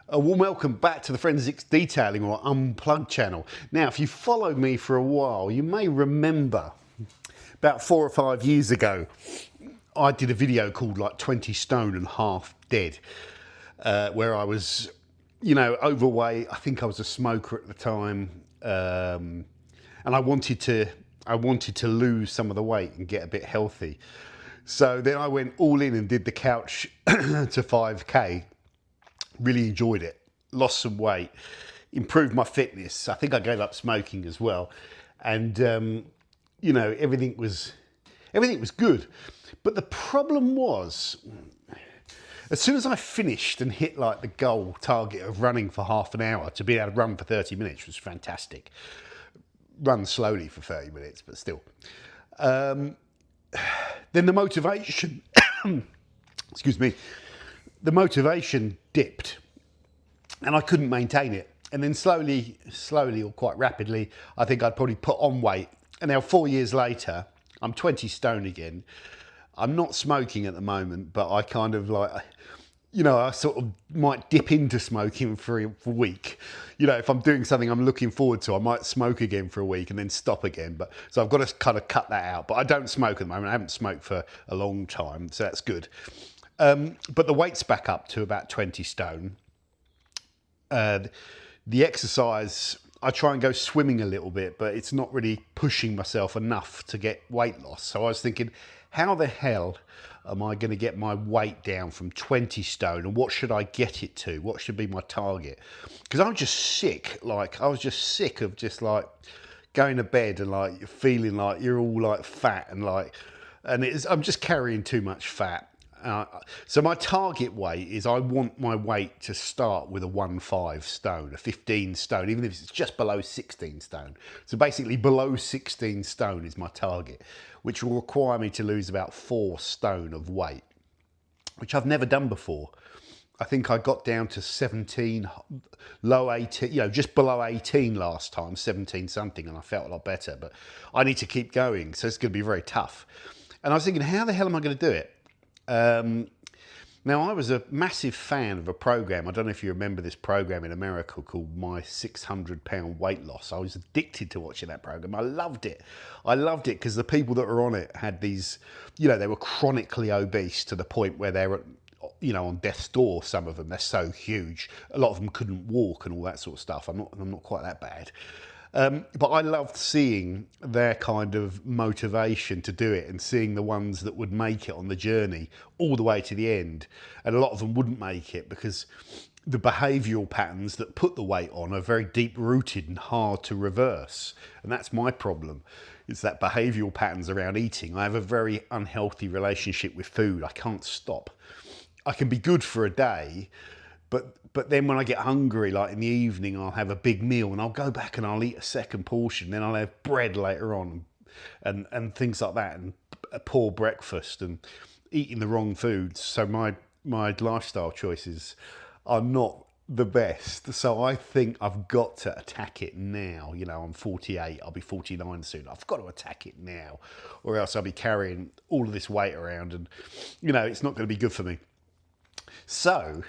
A warm welcome back to the Forensics Detailing or Unplugged channel. Now, if you followed me for a while, you may remember about 4 or 5 years ago, I did a video called like 20 Stone and Half Dead, where I was, overweight. I think I was a smoker at the time, and I wanted to lose some of the weight and get a bit healthy. So then I went all in and did the couch to 5K. Really enjoyed it, lost some weight, improved my fitness. I think I gave up smoking as well, and everything was good. But the problem was, as soon as I finished and hit like the goal target of running for half an hour, to be able to run for 30 minutes was fantastic. Run slowly for 30 minutes, but still. Then the motivation, excuse me, the motivation dipped and I couldn't maintain it. And then slowly or quite rapidly, I think I'd probably put on weight. And now 4 years later, I'm 20 stone again. I'm not smoking at the moment, but I kind of like, I sort of might dip into smoking for a week. If I'm doing something I'm looking forward to, I might smoke again for a week and then stop again. But so I've got to kind of cut that out. But I don't smoke at the moment. I haven't smoked for a long time, so that's good. But the weight's back up to about 20 stone. The exercise, I try and go swimming a little bit, but it's not really pushing myself enough to get weight loss. So I was thinking, how the hell am I going to get my weight down from 20 stone, and what should I get it to? What should be my target? Because I'm just sick. I was just sick of just like going to bed and like feeling like you're all like fat and I'm just carrying too much fat. So my target weight is, I want my weight to start with a 1.5 stone, a 15 stone, even if it's just below 16 stone. So basically below 16 stone is my target, which will require me to lose about 4 stone of weight, which I've never done before. I think I got down to 17, low 18, just below 18 last time, 17 something, and I felt a lot better, but I need to keep going. So it's going to be very tough. And I was thinking, how the hell am I going to do it? Now, I was a massive fan of a program. I don't know if you remember this program in America called My 600 Pound Weight Loss. I was addicted to watching that program. I loved it. I loved it because the people that were on it had these, they were chronically obese to the point where they were, on death's door. Some of them, they're so huge. A lot of them couldn't walk and all that sort of stuff. I'm not quite that bad. But I loved seeing their kind of motivation to do it, and seeing the ones that would make it on the journey all the way to the end. And a lot of them wouldn't make it because the behavioural patterns that put the weight on are very deep rooted and hard to reverse. And that's my problem. It's that behavioural patterns around eating. I have a very unhealthy relationship with food. I can't stop. I can be good for a day, but then when I get hungry, like in the evening, I'll have a big meal and I'll go back and I'll eat a second portion. Then I'll have bread later on and things like that, and a poor breakfast and eating the wrong foods. So my lifestyle choices are not the best. So I think I've got to attack it now. I'm 48, I'll be 49 soon. I've got to attack it now, or else I'll be carrying all of this weight around and, it's not going to be good for me. So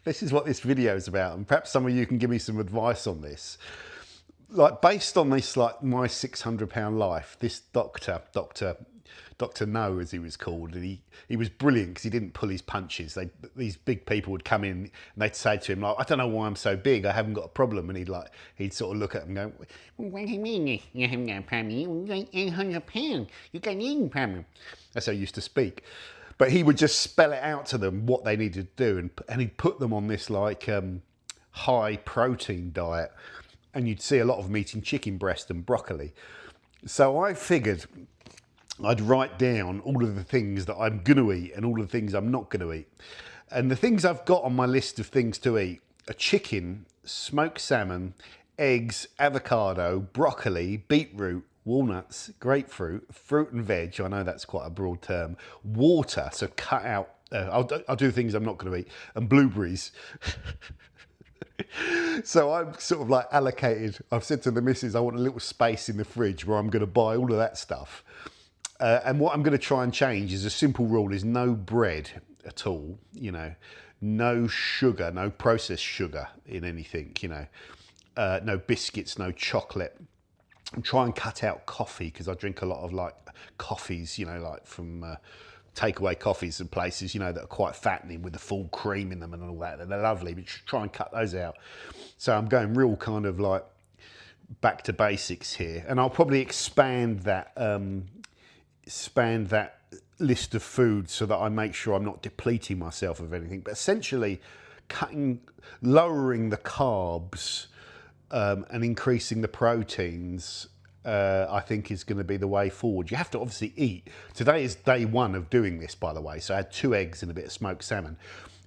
this is what this video is about, and perhaps some of you can give me some advice on this. Like, based on this, like My 600 Pound Life, this Dr. No, as he was called, and he was brilliant because he didn't pull his punches. These big people would come in and they'd say to him, like, I don't know why I'm so big, I haven't got a problem. And he'd sort of look at them and go, what do you mean you haven't got a problem? You're 800 pounds, you got an eating problem. That's how he used to speak. But he would just spell it out to them what they needed to do, and he'd put them on this like high protein diet, and you'd see a lot of them eating chicken breast and broccoli. So I figured I'd write down all of the things that I'm going to eat and all of the things I'm not going to eat. And the things I've got on my list of things to eat are chicken, smoked salmon, eggs, avocado, broccoli, beetroot, walnuts, grapefruit, fruit and veg. I know that's quite a broad term. Water, so cut out. I'll do things I'm not going to eat, and blueberries. So I'm sort of like allocated. I've said to the missus, I want a little space in the fridge where I'm going to buy all of that stuff. And what I'm going to try and change is a simple rule: is no bread at all. no sugar, no processed sugar in anything, no biscuits, no chocolate. And try and cut out coffee, because I drink a lot of like coffees, like from takeaway coffees and places, that are quite fattening with the full cream in them and all that. They're lovely, but try and cut those out. So I'm going real kind of like back to basics here, and I'll probably expand that list of foods so that I make sure I'm not depleting myself of anything. But essentially, lowering the carbs and increasing the proteins, I think is going to be the way forward. You have to obviously eat. Today is day one of doing this, by the way. So I had 2 eggs and a bit of smoked salmon.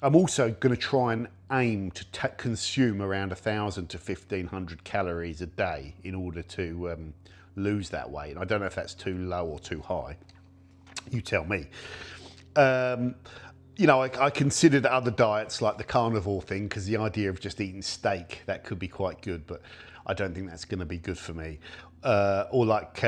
I'm also going to try and aim to consume around 1,000 to 1,500 calories a day in order to lose that weight. And I don't know if that's too low or too high. You tell me. I considered other diets like the carnivore thing, because the idea of just eating steak, that could be quite good, but I don't think that's going to be good for me. Or like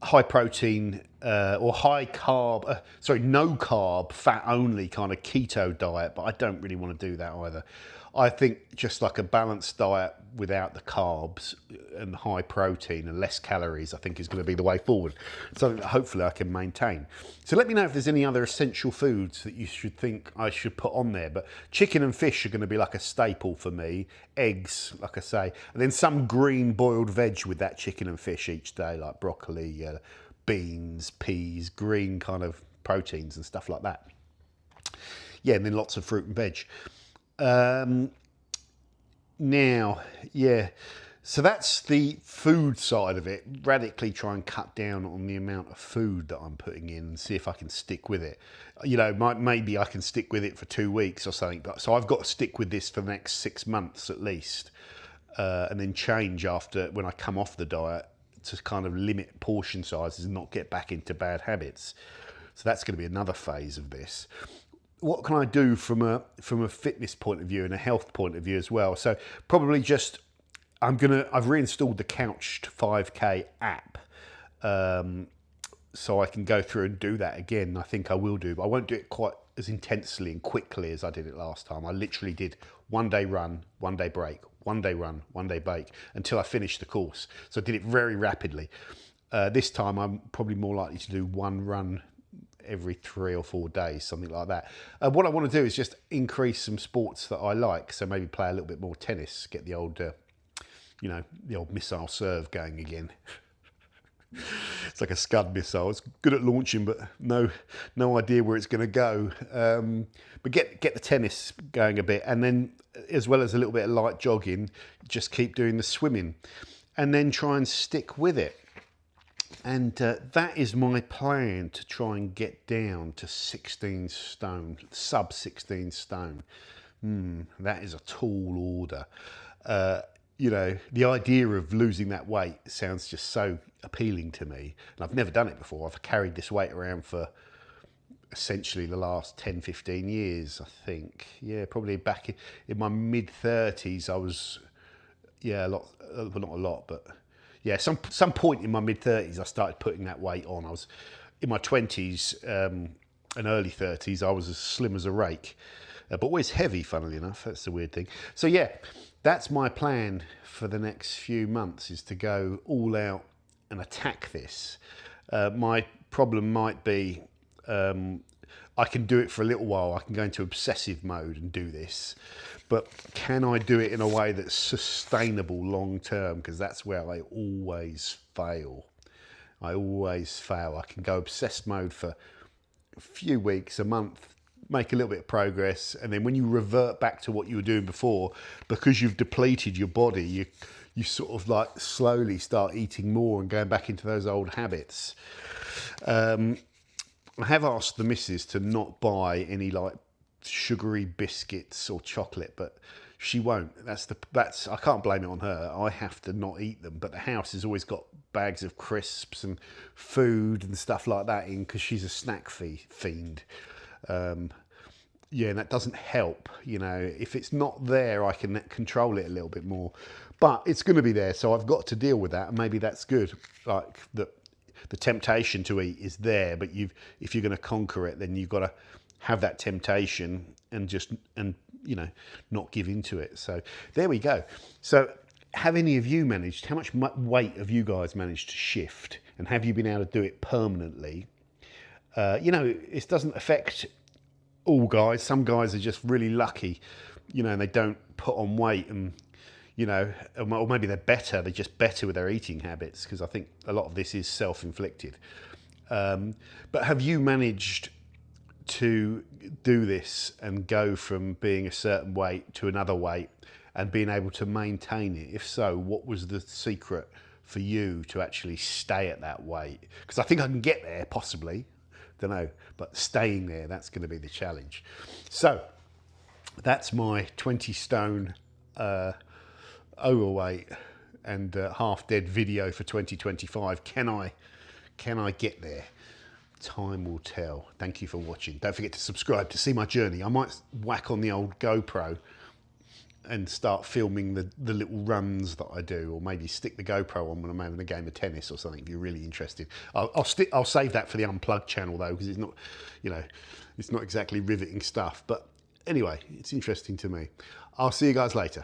high protein or high carb, no carb, fat only kind of keto diet, but I don't really want to do that either. I think just like a balanced diet without the carbs and high protein and less calories, I think is going to be the way forward. Something that hopefully I can maintain. So let me know if there's any other essential foods that you should think I should put on there. But chicken and fish are going to be like a staple for me. Eggs, like I say, and then some green boiled veg with that chicken and fish each day, like broccoli, beans, peas, green kind of proteins and stuff like that. Yeah, and then lots of fruit and veg. So that's the food side of it. Radically try and cut down on the amount of food that I'm putting in and see if I can stick with it. Maybe I can stick with it for 2 weeks or something, but so I've got to stick with this for the next 6 months at least, and then change after when I come off the diet to kind of limit portion sizes and not get back into bad habits. So that's going to be another phase of this. What can I do from a fitness point of view and a health point of view as well? So probably just I've reinstalled the Couched 5K app, so I can go through and do that again. I think I will do, but I won't do it quite as intensely and quickly as I did it last time. I literally did 1 day run, 1 day break, 1 day run, 1 day break until I finished the course. So I did it very rapidly. This time I'm probably more likely to do 1 run every 3 or 4 days, something like that. What I want to do is just increase some sports that I like. So maybe play a little bit more tennis, get the old, the old missile serve going again. It's like a Scud missile. It's good at launching, but no idea where it's going to go. But get the tennis going a bit, and then as well as a little bit of light jogging, just keep doing the swimming, and then try and stick with it. And that is my plan, to try and get down to 16 stone, sub 16 stone. That is a tall order. The idea of losing that weight sounds just so appealing to me. And I've never done it before. I've carried this weight around for essentially the last 10, 15 years, I think. Yeah, probably back in my mid-30s, I was, not a lot, but yeah, some point in my mid-30s, I started putting that weight on. I was in my 20s and early 30s, I was as slim as a rake, but always heavy, funnily enough. That's the weird thing. So yeah, that's my plan for the next few months, is to go all out and attack this. My problem might be I can do it for a little while. I can go into obsessive mode and do this. But can I do it in a way that's sustainable long term? Because that's where I always fail. I can go obsessed mode for a few weeks, a month, make a little bit of progress, and then when you revert back to what you were doing before, because you've depleted your body, you sort of like slowly start eating more and going back into those old habits. I have asked the missus to not buy any like sugary biscuits or chocolate, but she won't. I can't blame it on her. I have to not eat them, but the house has always got bags of crisps and food and stuff like that in, because she's a snack fiend. And that doesn't help. If it's not there, I can control it a little bit more, but it's going to be there, so I've got to deal with that, and maybe that's good. Like the temptation to eat is there, but if you're going to conquer it, then you've got to have that temptation and just, and you know, not give into it. So there we go. So have any of you managed, how much weight have you guys managed to shift, and have you been able to do it permanently? You know, it doesn't affect all guys. Some guys are just really lucky, you know, and they don't put on weight, and you know, or maybe they're better, they're just better with their eating habits, because I think a lot of this is self-inflicted. But have you managed to do this and go from being a certain weight to another weight and being able to maintain it? If so, what was the secret for you to actually stay at that weight? Because I think I can get there, possibly, don't know, but staying there, that's going to be the challenge. So that's my 20 stone overweight and half dead video for 2025. Can I get there? Time will tell. Thank you for watching. Don't forget to subscribe to see my journey. I might whack on the old GoPro and start filming the little runs that I do, or maybe stick the GoPro on when I'm having a game of tennis or something, if you're really interested. I'll save that for the Unplugged channel though, because it's not, you know, it's not exactly riveting stuff. But anyway, it's interesting to me. I'll see you guys later.